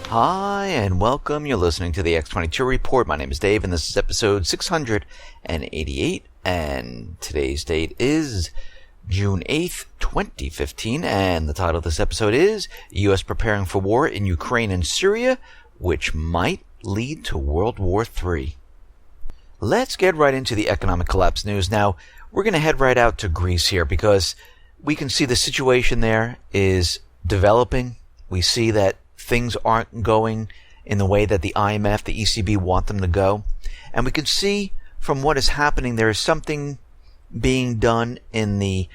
Hi, and welcome. You're listening to the X-22 Report. My name is Dave, and this is episode 688, and today's date is June 8th, 2015, and the title of this episode is U.S. Preparing for War in Ukraine and Syria, which might lead to World War III. Let's get right into the economic collapse news. Now, we're going to head right out to Greece here because we can see the situation there is developing. We see that things aren't going in the way that the IMF, the ECB want them to go. And we can see from what is happening, there is something being done in the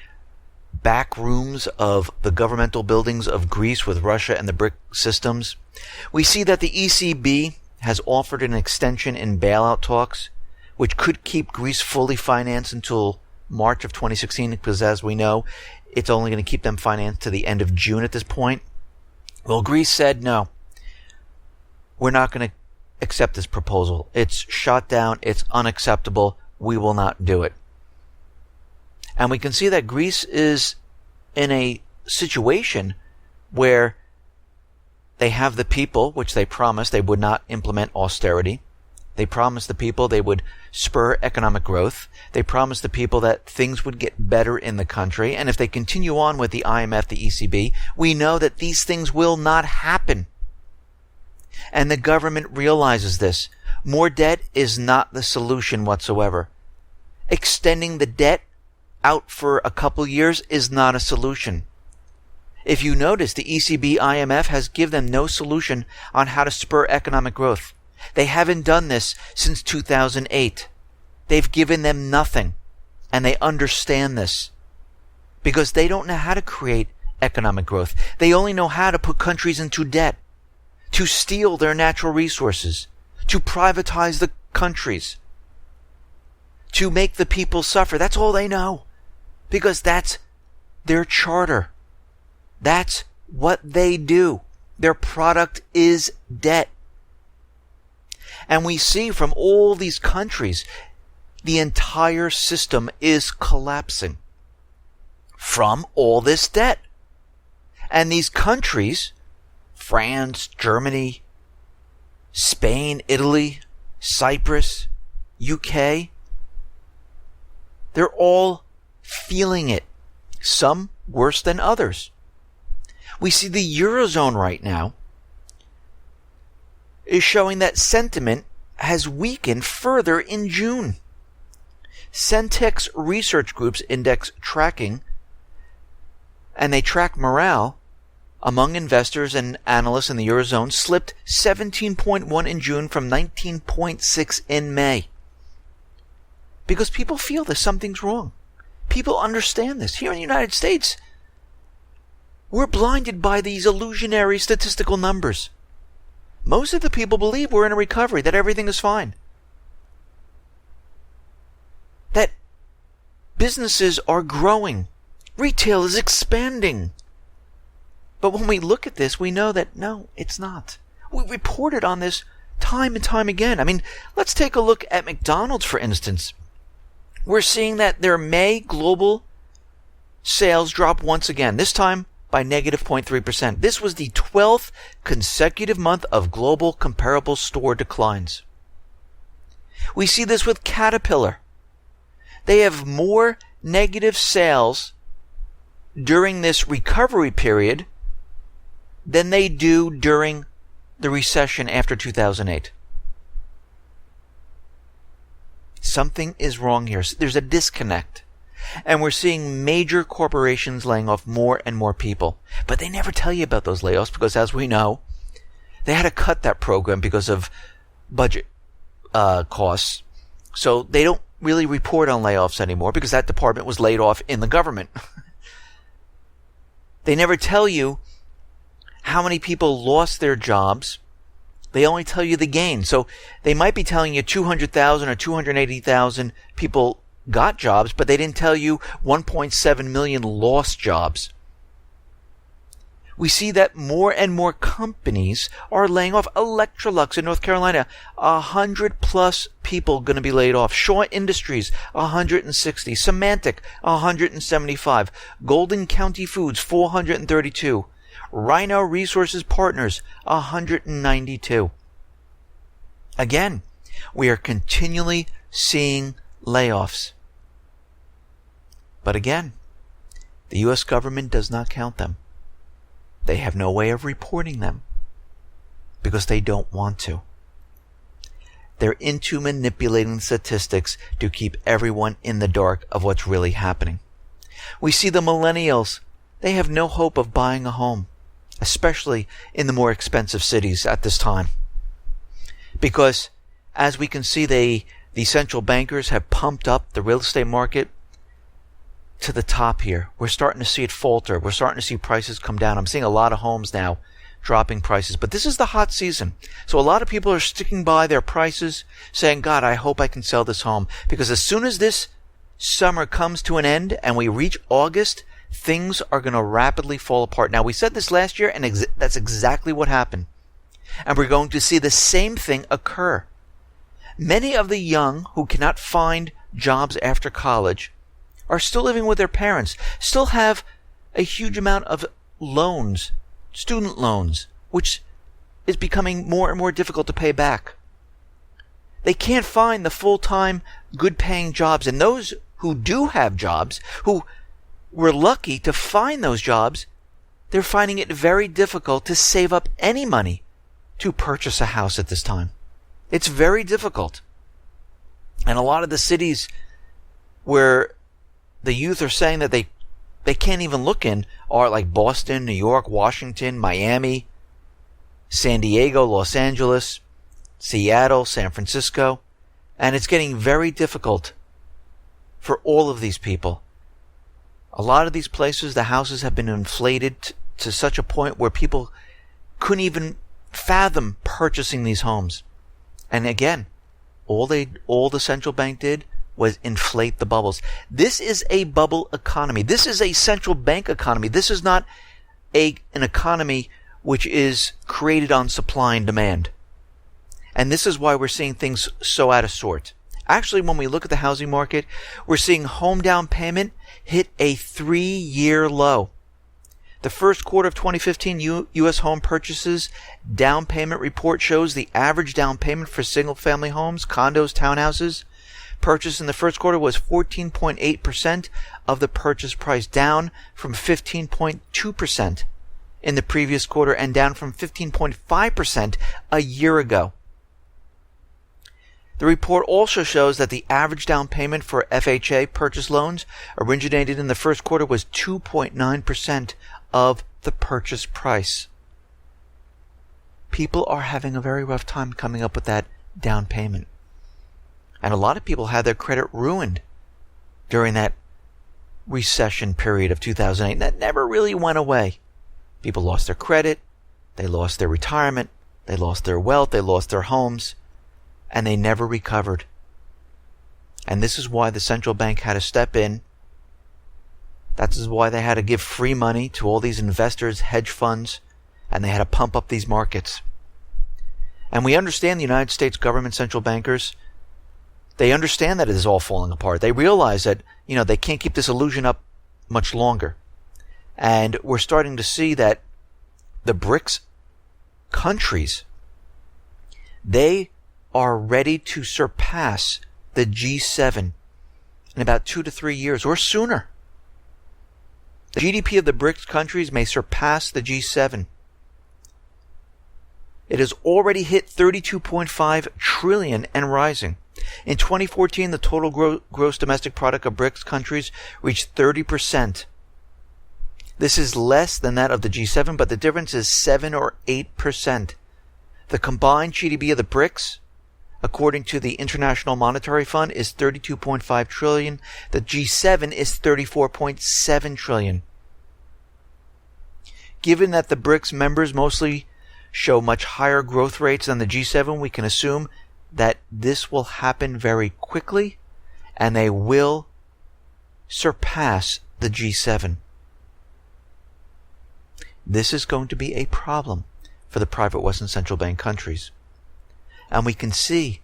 back rooms of the governmental buildings of Greece with Russia and the BRIC systems. We see that the ECB has offered an extension in bailout talks, which could keep Greece fully financed until March of 2016, because as we know, it's only going to keep them financed to the end of June at this point. Well, Greece said, no, we're not going to accept this proposal. It's shot down. It's unacceptable. We will not do it. And we can see that Greece is in a situation where they have the people, which they promised they would not implement austerity. They promised the people they would spur economic growth. They promised the people that things would get better in the country. And if they continue on with the IMF, the ECB, we know that these things will not happen. And the government realizes this. More debt is not the solution whatsoever. Extending the debt out for a couple years is not a solution. If you notice, the ECB, IMF has given them no solution on how to spur economic growth. They haven't done this since 2008. They've given them nothing. And they understand this. Because they don't know how to create economic growth. They only know how to put countries into debt. To steal their natural resources. To privatize the countries. To make the people suffer. That's all they know. Because that's their charter. That's what they do. Their product is debt. And we see from all these countries, the entire system is collapsing from all this debt. And these countries, France, Germany, Spain, Italy, Cyprus, UK, they're all feeling it. Some worse than others. We see the Eurozone right now is showing that sentiment has weakened further in June. Centex research groups index tracking, and they track morale among investors and analysts in the Eurozone, slipped 17.1 in June from 19.6 in May. Because people feel that something's wrong. People understand this. Here in the United States, we're blinded by these illusionary statistical numbers. Most of the people believe we're in a recovery, that everything is fine. That businesses are growing. Retail is expanding. But when we look at this, we know that no, it's not. We reported on this time and time again. I mean, let's take a look at McDonald's, for instance. We're seeing that their May global sales drop once again, this time by negative 0.3%. This was the 12th consecutive month of global comparable store declines. We see this with Caterpillar. They have more negative sales during this recovery period than they do during the recession after 2008. Something is wrong here. There's a disconnect. And we're seeing major corporations laying off more and more people. But they never tell you about those layoffs because, as we know, they had to cut that program because of budget costs. So they don't really report on layoffs anymore because that department was laid off in the government. They never tell you how many people lost their jobs. They only tell you the gain. So they might be telling you 200,000 or 280,000 people got jobs, but they didn't tell you 1.7 million lost jobs. We see that more and more companies are laying off. Electrolux in North Carolina, 100+ people going to be laid off. Shaw Industries, 160. Symantec, 175. Golden County Foods, 432. Rhino Resources Partners, 192. Again, we are continually seeing layoffs. But again, the U.S. government does not count them. They have no way of reporting them because they don't want to. They're into manipulating statistics to keep everyone in the dark of what's really happening. We see the millennials. They have no hope of buying a home, especially in the more expensive cities at this time. Because, as we can see, the central bankers have pumped up the real estate market to the top here. We're starting to see it falter. We're starting to see prices come down. I'm seeing a lot of homes now dropping prices. But this is the hot season. So a lot of people are sticking by their prices, saying, God, I hope I can sell this home. Because as soon as this summer comes to an end and we reach August, things are going to rapidly fall apart. Now, we said this last year, and that's exactly what happened. And we're going to see the same thing occur. Many of the young who cannot find jobs after college are still living with their parents, still have a huge amount of loans, student loans, which is becoming more and more difficult to pay back. They can't find the full-time, good-paying jobs. And those who do have jobs, who were lucky to find those jobs, they're finding it very difficult to save up any money to purchase a house at this time. It's very difficult. And a lot of the cities where the youth are saying that they can't even look in are like Boston, New York, Washington, Miami, San Diego, Los Angeles, Seattle, San Francisco. And it's getting very difficult for all of these people. A lot of these places, the houses have been inflated to such a point where people couldn't even fathom purchasing these homes. And again, all the central bank did was inflate the bubbles. This is a bubble economy. This is a central bank economy. This is not an economy which is created on supply and demand. And this is why we're seeing things so out of sort. Actually, when we look at the housing market, we're seeing home down payment hit a 3-year low. The first quarter of 2015 U.S. home purchases down payment report shows the average down payment for single-family homes, condos, townhouses purchased in the first quarter was 14.8% of the purchase price, down from 15.2% in the previous quarter and down from 15.5% a year ago. The report also shows that the average down payment for FHA purchase loans originated in the first quarter was 2.9% of the purchase price. People are having a very rough time coming up with that down payment. And a lot of people had their credit ruined during that recession period of 2008. And that never really went away. People lost their credit, they lost their retirement, they lost their wealth, they lost their homes, and they never recovered. And this is why the central bank had to step in. That is why they had to give free money to all these investors, hedge funds, and they had to pump up these markets. And we understand the United States government central bankers, they understand that it is all falling apart. They realize that, they can't keep this illusion up much longer. And we're starting to see that the BRICS countries, they are ready to surpass the G7 in about 2 to 3 years or sooner. The GDP of the BRICS countries may surpass the G7. It has already hit 32.5 trillion and rising. In 2014, the total gross domestic product of BRICS countries reached 30%. This is less than that of the G7, but the difference is 7 or 8%. The combined GDP of the BRICS, according to the International Monetary Fund, is 32.5 trillion. The G7 is 34.7 trillion. Given that the BRICS members mostly show much higher growth rates than the G7, we can assume that this will happen very quickly and they will surpass the G7. This is going to be a problem for the private Western central bank countries. And we can see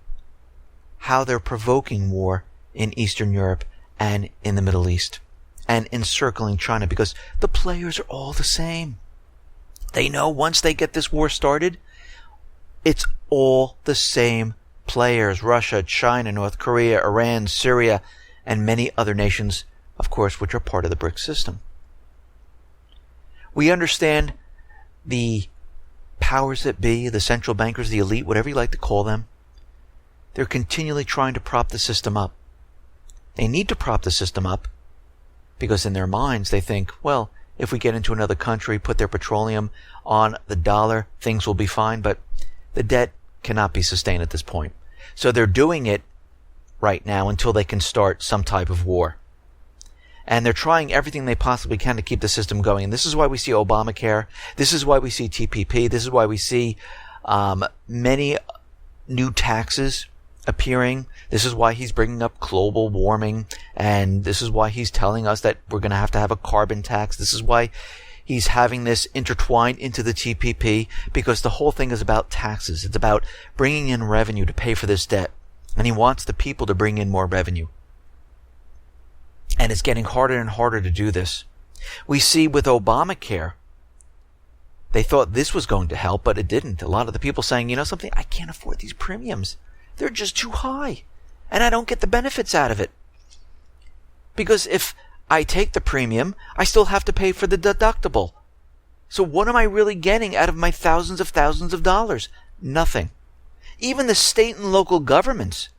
how they're provoking war in Eastern Europe and in the Middle East and encircling China, because the players are all the same. They know once they get this war started, it's all the same players: Russia, China, North Korea, Iran, Syria, and many other nations, of course, which are part of the BRICS system. We understand the powers that be, the central bankers, the elite, whatever you like to call them. They're continually trying to prop the system up. They need to prop the system up because in their minds they think, well, if we get into another country, put their petroleum on the dollar, things will be fine. But the debt cannot be sustained at this point. So they're doing it right now until they can start some type of war. And they're trying everything they possibly can to keep the system going. And this is why we see Obamacare. This is why we see TPP. This is why we see many new taxes appearing. This is why he's bringing up global warming. And this is why he's telling us that we're going to have a carbon tax. This is why he's having this intertwined into the TPP, because the whole thing is about taxes. It's about bringing in revenue to pay for this debt. And he wants the people to bring in more revenue. And it's getting harder and harder to do this. We see with Obamacare, they thought this was going to help, but it didn't. A lot of the people saying, you know something, I can't afford these premiums. They're just too high. And I don't get the benefits out of it. Because if I take the premium, I still have to pay for the deductible. So what am I really getting out of my thousands of dollars? Nothing. Even the state and local governments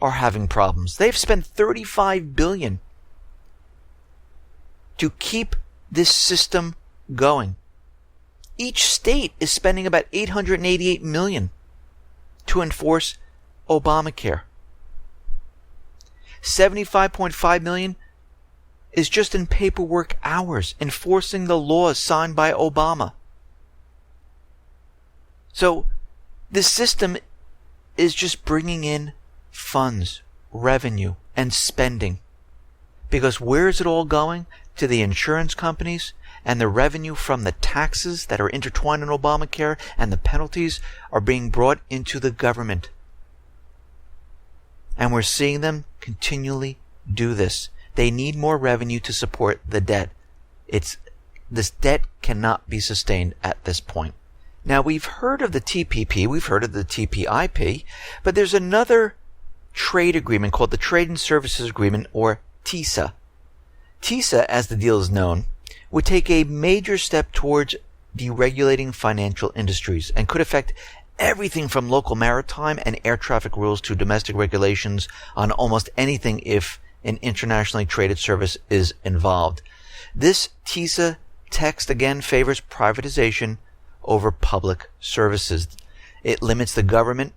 are having problems. They've spent $35 billion to keep this system going. Each state is spending about $888 million to enforce Obamacare. $75.5 million is just in paperwork hours, enforcing the laws signed by Obama. So this system is just bringing in funds, revenue, and spending. Because where is it all going? To the insurance companies, and the revenue from the taxes that are intertwined in Obamacare and the penalties are being brought into the government. And we're seeing them continually do this. They need more revenue to support the debt. This debt cannot be sustained at this point. Now, we've heard of the TPP, we've heard of the TPIP, but there's another trade agreement called the Trade and Services Agreement, or TISA. TISA, as the deal is known, would take a major step towards deregulating financial industries and could affect everything from local maritime and air traffic rules to domestic regulations on almost anything if an internationally traded service is involved. This TISA text again favors privatization over public services. It limits the government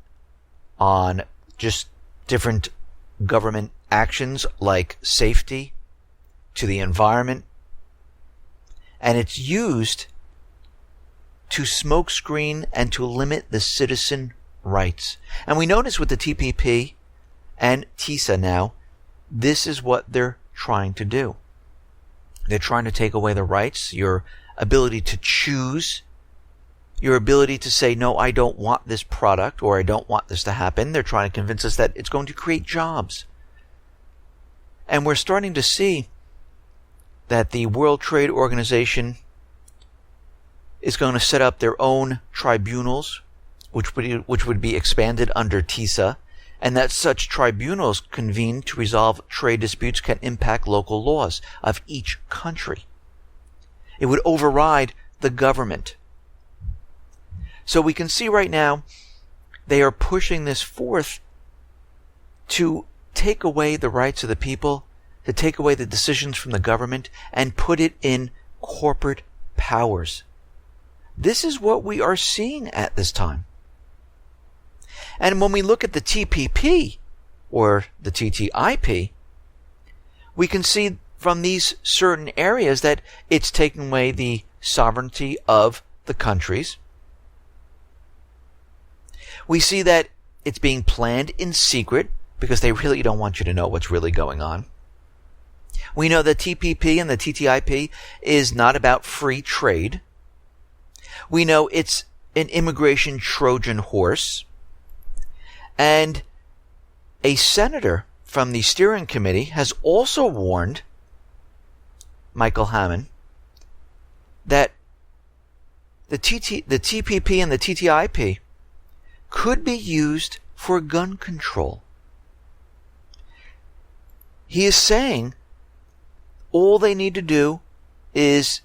on just different government actions like safety, to the environment, and it's used to smokescreen and to limit the citizen rights. And we notice with the TPP and TISA now, this is what they're trying to do. They're trying to take away the rights, your ability to choose, your ability to say, no, I don't want this product, or I don't want this to happen. They're trying to convince us that it's going to create jobs. And we're starting to see that the World Trade Organization is going to set up their own tribunals, which would be expanded under TISA, and that such tribunals convened to resolve trade disputes can impact local laws of each country. It would override the government. So we can see right now they are pushing this forth to take away the rights of the people, to take away the decisions from the government, and put it in corporate powers. This is what we are seeing at this time. And when we look at the TPP, or the TTIP, we can see from these certain areas that it's taking away the sovereignty of the countries. We see that it's being planned in secret because they really don't want you to know what's really going on. We know that TPP and the TTIP is not about free trade. We know it's an immigration Trojan horse. And a senator from the steering committee has also warned Michael Hammond that the TPP and the TTIP could be used for gun control. He is saying all they need to do is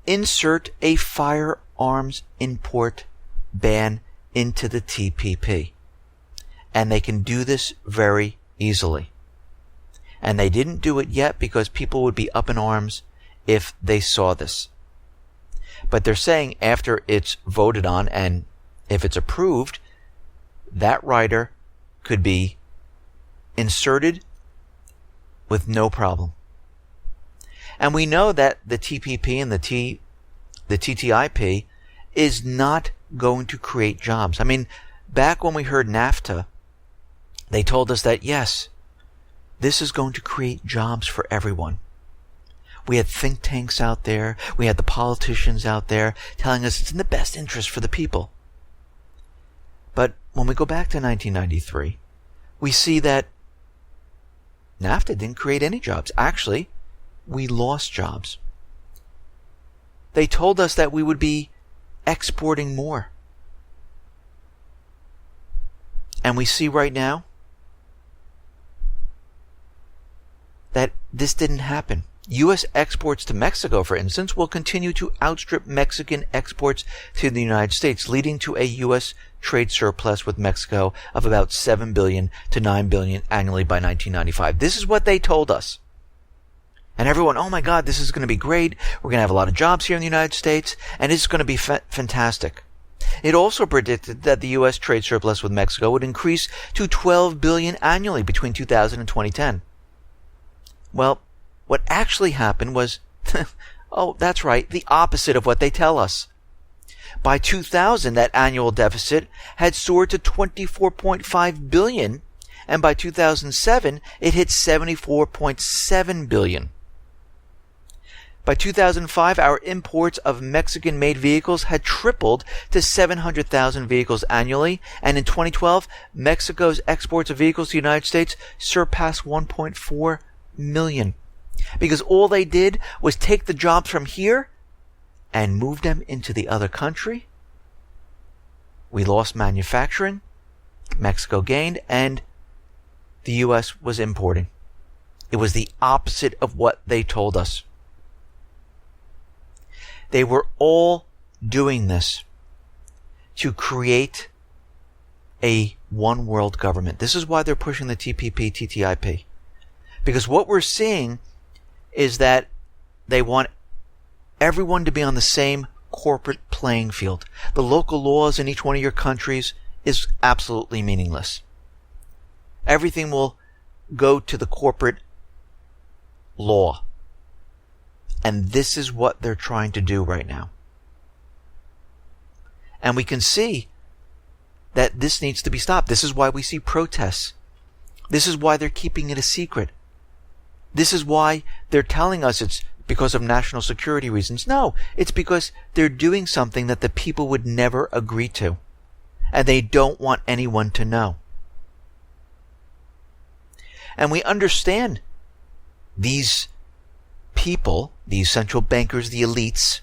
insert a firearms import ban into the TPP. And they can do this very easily. And they didn't do it yet because people would be up in arms if they saw this. But they're saying after it's voted on and if it's approved, that rider could be inserted with no problem. And we know that the TPP and the TTIP is not going to create jobs. I mean, back when we heard NAFTA, they told us that, yes, this is going to create jobs for everyone. We had think tanks out there. We had the politicians out there telling us it's in the best interest for the people. But when we go back to 1993, we see that NAFTA didn't create any jobs. Actually, we lost jobs. They told us that we would be exporting more. And we see right now that this didn't happen. U.S. exports to Mexico, for instance, will continue to outstrip Mexican exports to the United States, leading to a U.S. trade surplus with Mexico of about $7 billion to $9 billion annually by 1995. This is what they told us. And everyone, oh my God, this is going to be great. We're going to have a lot of jobs here in the United States, and it's going to be fantastic. It also predicted that the U.S. trade surplus with Mexico would increase to $12 billion annually between 2000 and 2010. Well, what actually happened was, oh, that's right, the opposite of what they tell us. By 2000, that annual deficit had soared to $24.5 billion, and by 2007, it hit $74.7 billion. By 2005, our imports of Mexican-made vehicles had tripled to 700,000 vehicles annually, and in 2012, Mexico's exports of vehicles to the United States surpassed 1.4 million. Because all they did was take the jobs from here and move them into the other country. We lost manufacturing, Mexico gained, and the U.S. was importing. It was the opposite of what they told us. They were all doing this to create a one world government. This is why they're pushing the TPP, TTIP. Because what we're seeing is that they want everyone to be on the same corporate playing field. The local laws in each one of your countries is absolutely meaningless. Everything will go to the corporate law. And this is what they're trying to do right now. And we can see that this needs to be stopped. This is why we see protests. This is why they're keeping it a secret. This is why they're telling us it's because of national security reasons. No, it's because they're doing something that the people would never agree to. And they don't want anyone to know. And we understand these people, these central bankers, the elites,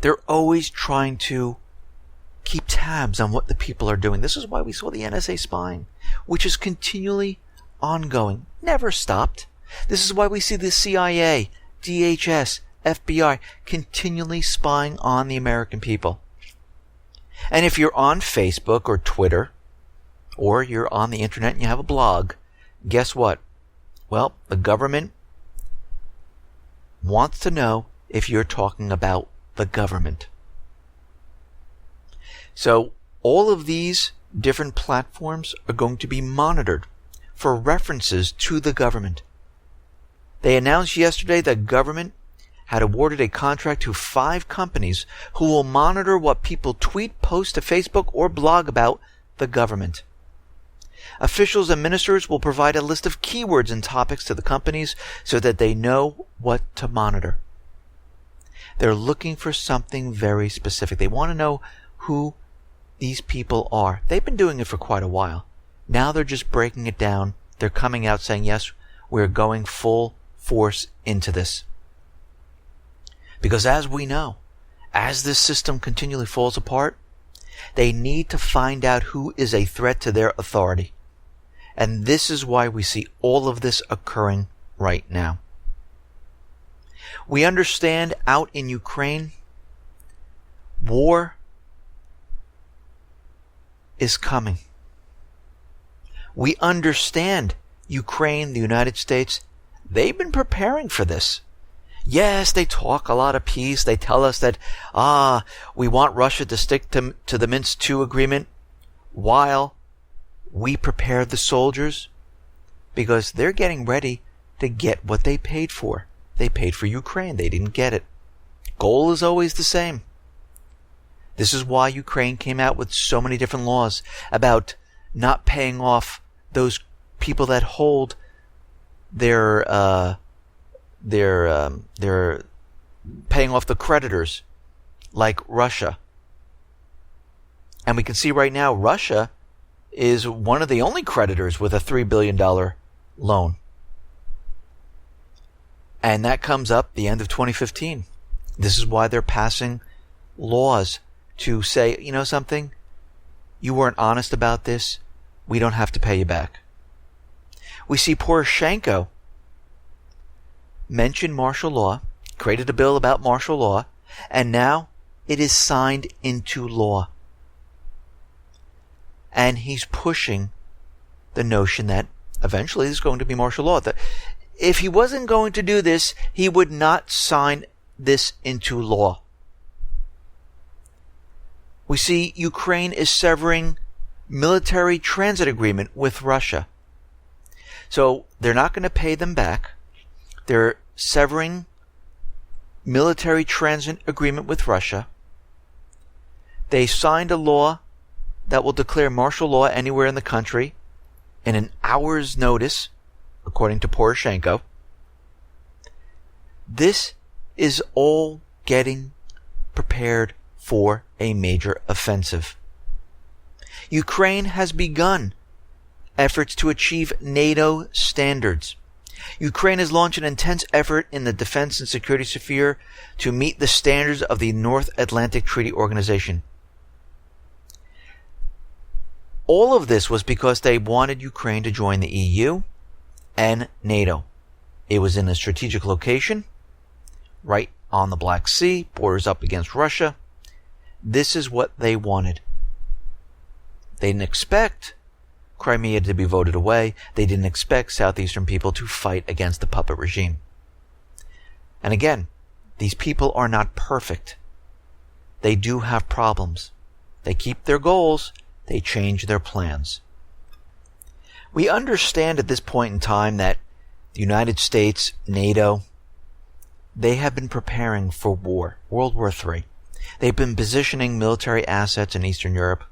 they're always trying to keep tabs on what the people are doing. This is why we saw the NSA spying, which is continually ongoing, never stopped. This is why we see the CIA, DHS, FBI continually spying on the American people. And if you're on Facebook or Twitter, or you're on the internet and you have a blog, guess what? Well, the government wants to know if you're talking about the government. So all of these different platforms are going to be monitored for references to the government. They announced yesterday that government had awarded a contract to 5 companies who will monitor what people tweet, post to Facebook, or blog about the government. Officials and ministers will provide a list of keywords and topics to the companies so that they know what to monitor. They're looking for something very specific. They want to know who these people are. They've been doing it for quite a while. Now they're just breaking it down. They're coming out saying, yes, we're going full force into this. Because as we know, as this system continually falls apart, they need to find out who is a threat to their authority. And this is why we see all of this occurring right now. We understand out in Ukraine, war is coming. We understand Ukraine, the United States, they've been preparing for this. Yes, they talk a lot of peace. They tell us that, we want Russia to stick to the Minsk II agreement while we prepare the soldiers, because they're getting ready to get what they paid for. They paid for Ukraine. They didn't get it. Goal is always the same. This is why Ukraine came out with so many different laws about not paying off those people that hold their paying off the creditors, like Russia. And we can see right now Russia is one of the only creditors with a $3 billion loan. And that comes up the end of 2015. This is why they're passing laws to say, you know something? You weren't honest about this. We don't have to pay you back. We see Poroshenko mentioned martial law, created a bill about martial law, and now it is signed into law. And he's pushing the notion that eventually there's going to be martial law. If he wasn't going to do this, he would not sign this into law. We see Ukraine is severing military transit agreement with Russia. So they're not going to pay them back. They're severing military transit agreement with Russia. They signed a law that will declare martial law anywhere in the country in an hour's notice, according to Poroshenko. This is all getting prepared for a major offensive. Ukraine has begun efforts to achieve NATO standards. Ukraine has launched an intense effort in the defense and security sphere to meet the standards of the North Atlantic Treaty Organization. All of this was because they wanted Ukraine to join the EU and NATO. It was in a strategic location, right on the Black Sea, borders up against Russia. This is what they wanted. They didn't expect Crimea to be voted away. They didn't expect southeastern people to fight against the puppet regime. And again, these people are not perfect. They do have problems. They keep their goals. They change their plans. We understand at this point in time that the United States, NATO, they have been preparing for war, World War III. They've been positioning military assets in Eastern Europe,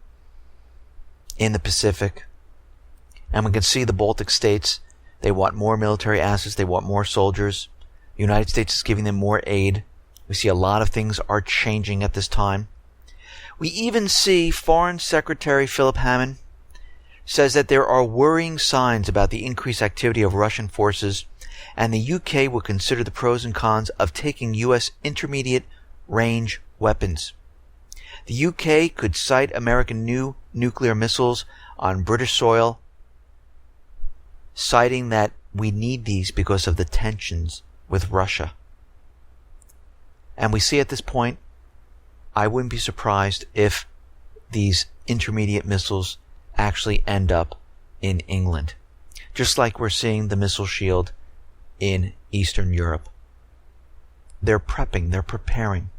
in the Pacific, and we can see the Baltic states. They want more military assets. They want more soldiers. The United States is giving them more aid. We see a lot of things are changing at this time. We even see Foreign Secretary Philip Hammond says that there are worrying signs about the increased activity of Russian forces, and the UK will consider the pros and cons of taking US intermediate range weapons. The UK could cite American new nuclear missiles on British soil, citing that we need these because of the tensions with Russia. And we see at this point, I wouldn't be surprised if these intermediate missiles actually end up in England, just like we're seeing the missile shield in Eastern Europe. They're prepping, they're preparing.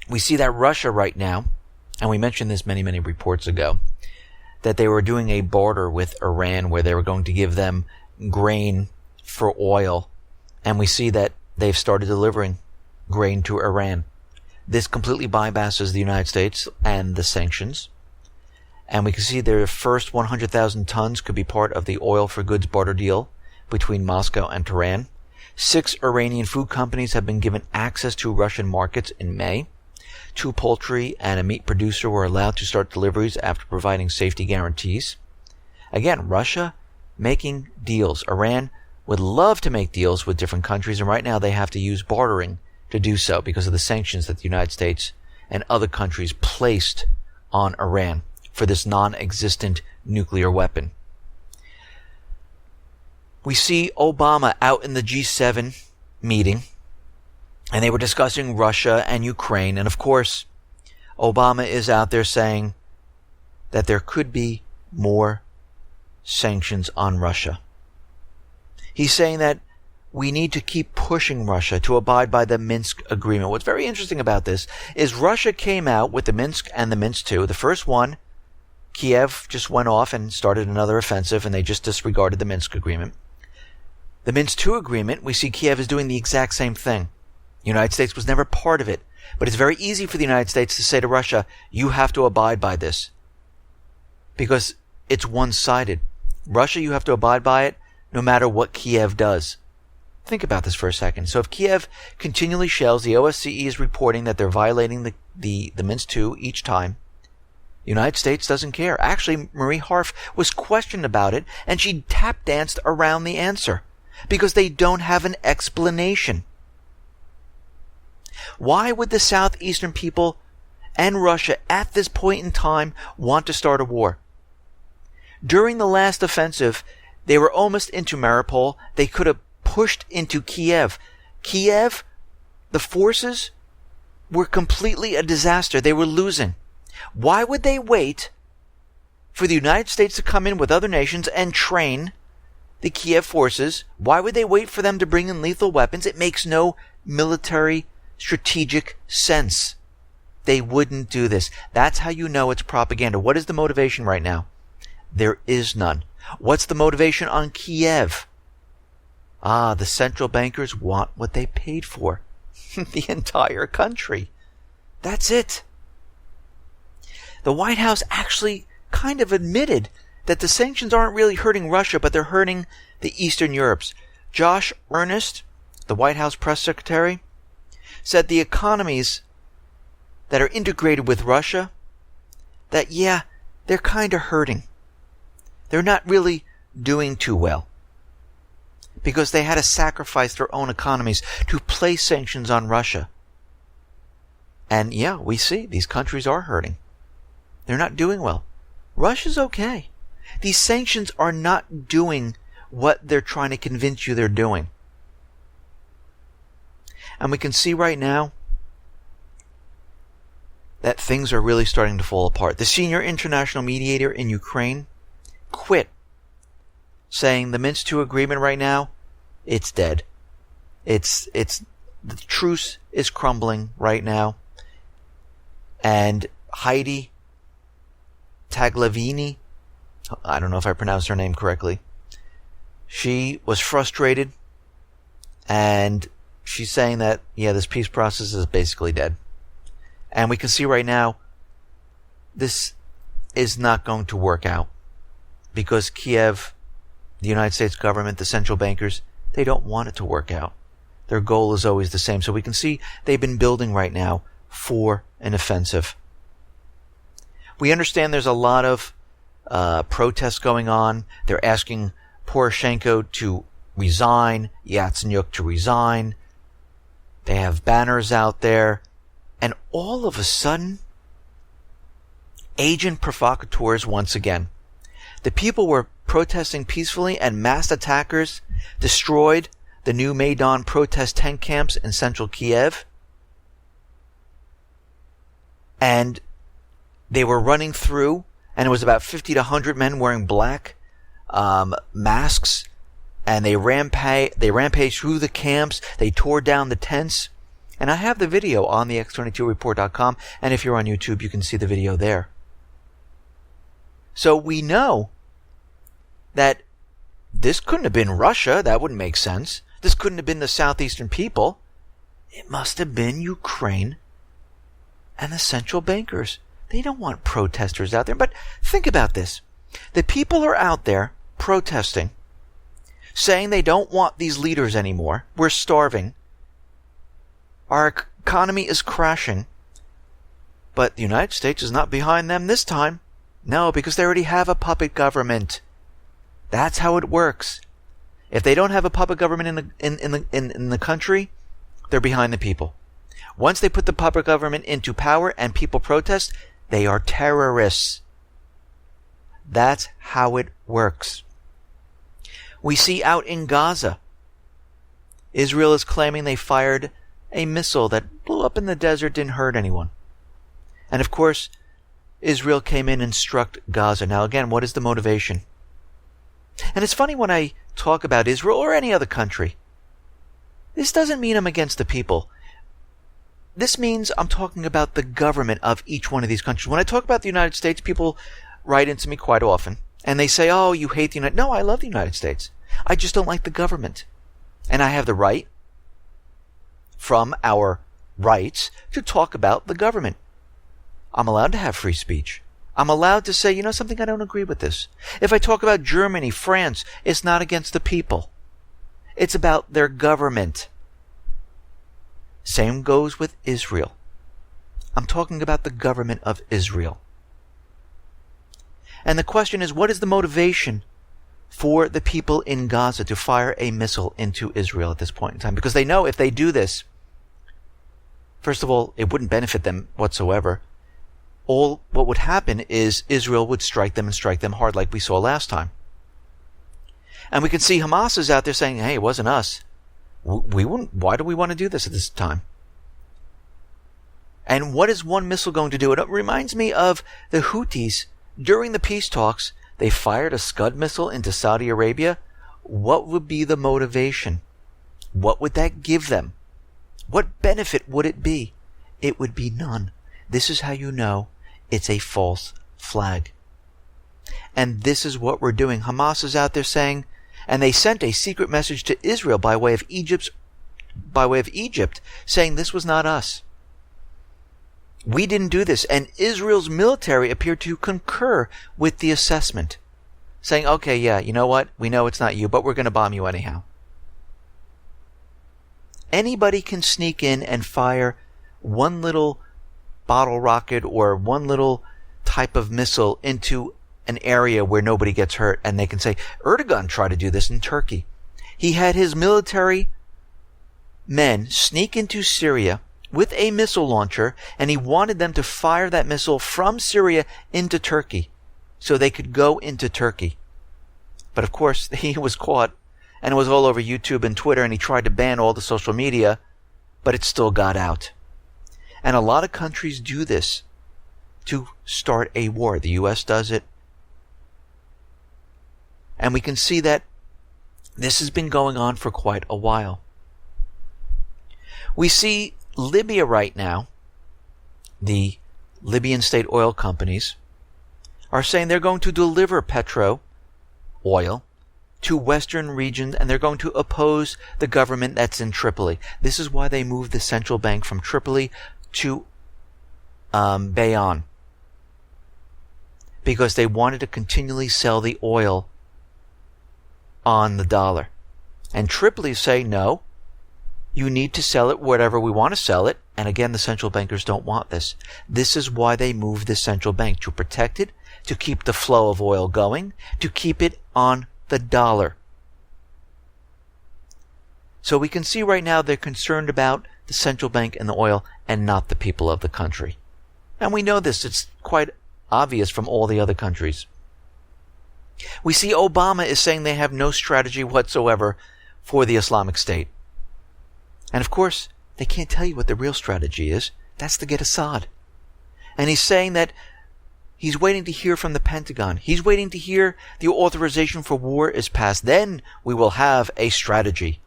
We see that Russia right now, and we mentioned this many, many reports ago, that they were doing a barter with Iran where they were going to give them grain for oil. And we see that they've started delivering grain to Iran. This completely bypasses the United States and the sanctions. And we can see their first 100,000 tons could be part of the oil for goods barter deal between Moscow and Tehran. 6 Iranian food companies have been given access to Russian markets in May. 2 poultry and a meat producer were allowed to start deliveries after providing safety guarantees. Again, Russia making deals. Iran would love to make deals with different countries, and right now they have to use bartering to do so because of the sanctions that the United States and other countries placed on Iran for this non-existent nuclear weapon. We see Obama out in the G7 meeting, and they were discussing Russia and Ukraine. And of course, Obama is out there saying that there could be more sanctions on Russia. He's saying that we need to keep pushing Russia to abide by the Minsk agreement. What's very interesting about this is Russia came out with the Minsk and the Minsk II. The first one, Kiev just went off and started another offensive, and they just disregarded the Minsk agreement. The Minsk II agreement, we see Kiev is doing the exact same thing. The United States was never part of it, but it's very easy for the United States to say to Russia, you have to abide by this, because it's one-sided. Russia, you have to abide by it no matter what Kiev does. Think about this for a second. So if Kiev continually shells, the OSCE is reporting that they're violating the Minsk II each time. The United States doesn't care. Actually, Marie Harf was questioned about it, and she tap danced around the answer because they don't have an explanation. Why would the southeastern people and Russia at this point in time want to start a war? During the last offensive, they were almost into Mariupol. They could have pushed into Kiev. Kiev, the forces were completely a disaster. They were losing. Why would they wait for the United States to come in with other nations and train the Kiev forces? Why would they wait for them to bring in lethal weapons? It makes no military strategic sense. They wouldn't do this. That's how you know it's propaganda. What is the motivation right now? There is none. What's the motivation on Kiev? The central bankers want what they paid for. The entire country. That's it. The White House actually kind of admitted that the sanctions aren't really hurting Russia, but they're hurting the Eastern Europes. Josh Earnest, the White House press secretary, said the economies that are integrated with Russia, that they're kind of hurting. They're not really doing too well because they had to sacrifice their own economies to place sanctions on Russia. And we see these countries are hurting. They're not doing well. Russia's okay. These sanctions are not doing what they're trying to convince you they're doing. And we can see right now that things are really starting to fall apart. The senior international mediator in Ukraine quit, saying the Minsk II agreement right now, it's dead. It's the truce is crumbling right now. And Heidi Taglavini, I don't know if I pronounced her name correctly, she was frustrated, and she's saying that, this peace process is basically dead. And we can see right now, this is not going to work out because Kiev, the United States government, the central bankers, they don't want it to work out. Their goal is always the same. So we can see they've been building right now for an offensive. We understand there's a lot of protests going on. They're asking Poroshenko to resign, Yatsenyuk to resign. They have banners out there. And all of a sudden, agent provocateurs once again. The people were protesting peacefully, and masked attackers destroyed the new Maidan protest tent camps in central Kiev. And they were running through, and it was about 50 to 100 men wearing black masks, and they rampaged through the camps. They tore down the tents. And I have the video on the X22report.com, and if you're on YouTube, you can see the video there. So we know that this couldn't have been Russia. That wouldn't make sense. This couldn't have been the southeastern people. It must have been Ukraine and the central bankers. They don't want protesters out there. But think about this. The people are out there protesting, saying they don't want these leaders anymore. We're starving. Our economy is crashing. But the United States is not behind them this time. No, because they already have a puppet government. That's how it works. If they don't have a puppet government in the country, they're behind the people. Once they put the puppet government into power and people protest, they are terrorists. That's how it works. We see out in Gaza, Israel is claiming they fired a missile that blew up in the desert, didn't hurt anyone. And of course, Israel came in and struck Gaza. Now again, what is the motivation? And it's funny when I talk about Israel or any other country, this doesn't mean I'm against the people. This means I'm talking about the government of each one of these countries. When I talk about the United States, people write into me quite often, and they say, oh, you hate the United States. No, I love the United States. I just don't like the government. And I have the right, from our rights, to talk about the government. I'm allowed to have free speech. I'm allowed to say, you know something, I don't agree with this. If I talk about Germany, France, it's not against the people. It's about their government. Same goes with Israel. I'm talking about the government of Israel. And the question is, what is the motivation for the people in Gaza to fire a missile into Israel at this point in time? Because they know if they do this, first of all, it wouldn't benefit them whatsoever. What would happen is Israel would strike them and strike them hard like we saw last time. And we can see Hamas is out there saying, hey, it wasn't us. We wouldn't. Why do we want to do this at this time? And what is one missile going to do? It reminds me of the Houthis. During the peace talks, they fired a Scud missile into Saudi Arabia. What would be the motivation? What would that give them? What benefit would it be? It would be none. This is how you know it's a false flag. And this is what we're doing. Hamas is out there saying, and they sent a secret message to Israel by way of Egypt, saying this was not us. We didn't do this. And Israel's military appeared to concur with the assessment, saying, okay, yeah, you know what? We know it's not you, but we're going to bomb you anyhow. Anybody can sneak in and fire one little bottle rocket or one little type of missile into an area where nobody gets hurt, and they can say, Erdogan tried to do this in Turkey. He had his military men sneak into Syria with a missile launcher, and he wanted them to fire that missile from Syria into Turkey so they could go into Turkey. But of course, he was caught, and it was all over YouTube and Twitter, and he tried to ban all the social media, but it still got out. And a lot of countries do this to start a war. The U.S. does it. And we can see that this has been going on for quite a while. We see Libya right now, the Libyan state oil companies are saying they're going to deliver oil to western regions, and they're going to oppose the government that's in Tripoli. This is why they moved the central bank from Tripoli to Bayonne, because they wanted to continually sell the oil on the dollar. And Tripoli say, no, you need to sell it wherever we want to sell it. And again, the central bankers don't want this. This is why they moved the central bank, to protect it, to keep the flow of oil going, to keep it on the dollar. So we can see right now they're concerned about the central bank and the oil and not the people of the country. And we know this. It's quite obvious from all the other countries. We see Obama is saying they have no strategy whatsoever for the Islamic State. And of course, they can't tell you what the real strategy is. That's to get Assad. And he's saying that he's waiting to hear from the Pentagon. He's waiting to hear the authorization for war is passed. Then we will have a strategy.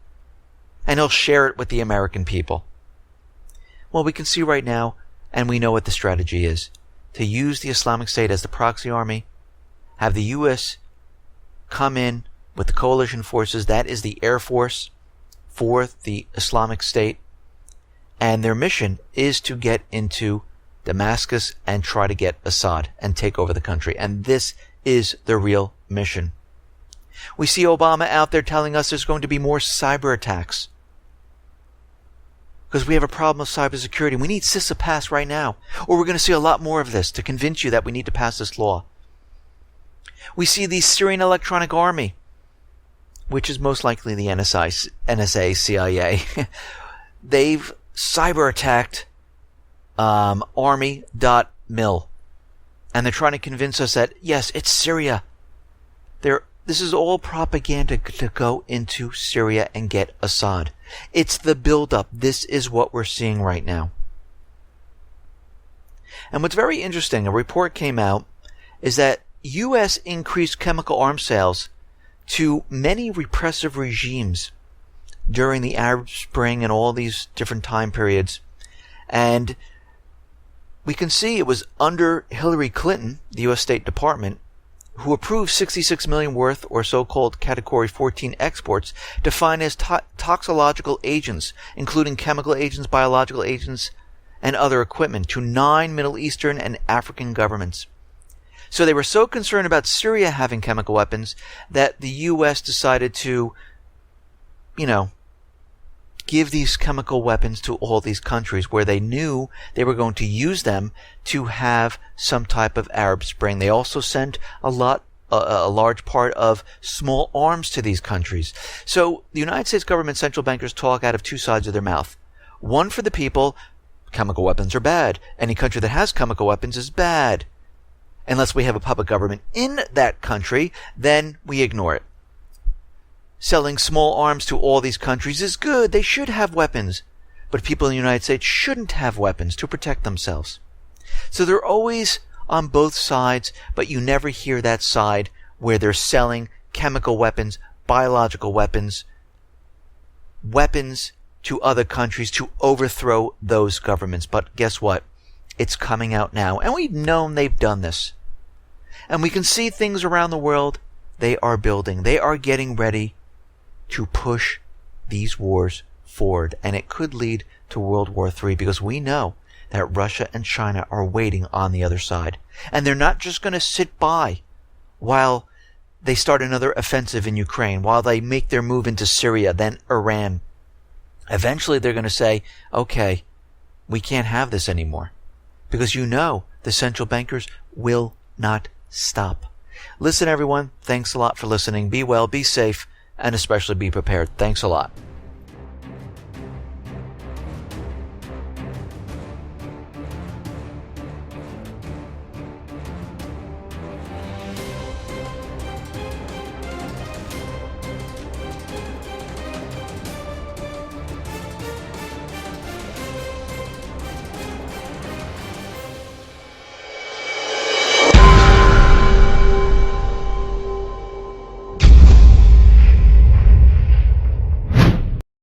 And he'll share it with the American people. Well, we can see right now, and we know what the strategy is. To use the Islamic State as the proxy army, have the U.S. come in with the coalition forces, that is the Air Force, for the Islamic State. And their mission is to get into Damascus and try to get Assad and take over the country. And this is the real mission. We see Obama out there telling us there's going to be more cyber attacks, because we have a problem with cybersecurity. We need CISA passed right now, or we're going to see a lot more of this to convince you that we need to pass this law. We see the Syrian Electronic Army, which is most likely the NSA, CIA. they've cyber attacked army.mil. And they're trying to convince us that, yes, it's Syria. This is all propaganda to go into Syria and get Assad. It's the buildup. This is what we're seeing right now. And what's very interesting, a report came out, is that U.S. increased chemical arms sales to many repressive regimes during the Arab Spring and all these different time periods. And we can see it was under Hillary Clinton, the U.S. State Department, who approved 66 million worth or so-called Category 14 exports defined as toxicological agents, including chemical agents, biological agents, and other equipment, to 9 Middle Eastern and African governments. So they were so concerned about Syria having chemical weapons that the U.S. decided to, give these chemical weapons to all these countries where they knew they were going to use them to have some type of Arab Spring. They also sent a large part of small arms to these countries. So the United States government central bankers talk out of two sides of their mouth. One for the people, chemical weapons are bad. Any country that has chemical weapons is bad. Unless we have a puppet government in that country, then we ignore it. Selling small arms to all these countries is good. They should have weapons. But people in the United States shouldn't have weapons to protect themselves. So they're always on both sides, but you never hear that side where they're selling chemical weapons, biological weapons, weapons to other countries to overthrow those governments. But guess what? It's coming out now. And we've known they've done this. And we can see things around the world. They are building. They are getting ready to push these wars forward. And it could lead to World War III, because we know that Russia and China are waiting on the other side. And they're not just going to sit by while they start another offensive in Ukraine, while they make their move into Syria, then Iran. Eventually they're going to say, okay, we can't have this anymore. Because the central bankers will not stop. Listen, everyone, thanks a lot for listening. Be well, be safe, and especially be prepared. Thanks a lot.